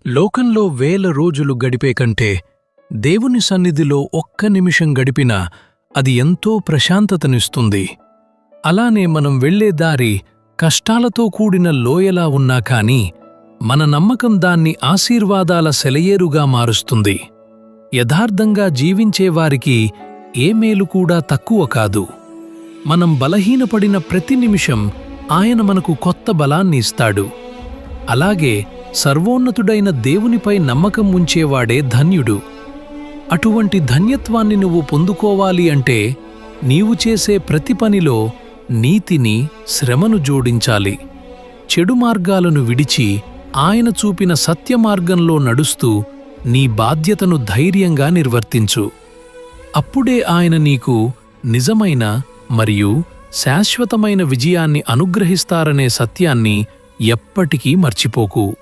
లోకంలో వేల రోజులు గడిపే కంటే దేవుని సన్నిధిలో ఒక్క నిమిషం గడిపినా అది ఎంతో ప్రశాంతతనిస్తుంది. అలానే మనం వెళ్లే దారి కష్టాలతో కూడిన లోయలా ఉన్నా కాని మన నమ్మకం దాన్ని ఆశీర్వాదాల సెలయేరుగా మారుస్తుంది. యథార్థంగా జీవించేవారికి ఏ మేలు కూడా తక్కువ కాదు. మనం బలహీనపడిన ప్రతి నిమిషం ఆయన మనకు కొత్త బలాన్ని ఇస్తాడు. అలాగే సర్వోన్నతుడైన దేవునిపై నమ్మకం ఉంచేవాడే ధన్యుడు. అటువంటి ధన్యత్వాన్ని నువ్వు పొందుకోవాలి అంటే నీవు చేసే ప్రతి పనిలో నీతిని, శ్రమను జోడించాలి. చెడు మార్గాలను విడిచి ఆయన చూపిన సత్యమార్గంలో నడుస్తూ నీ బాధ్యతను ధైర్యంగా నిర్వర్తించు. అప్పుడే ఆయన నీకు నిజమైన మరియు శాశ్వతమైన విజయాన్ని అనుగ్రహిస్తారనే సత్యాన్ని ఎప్పటికీ మర్చిపోకు.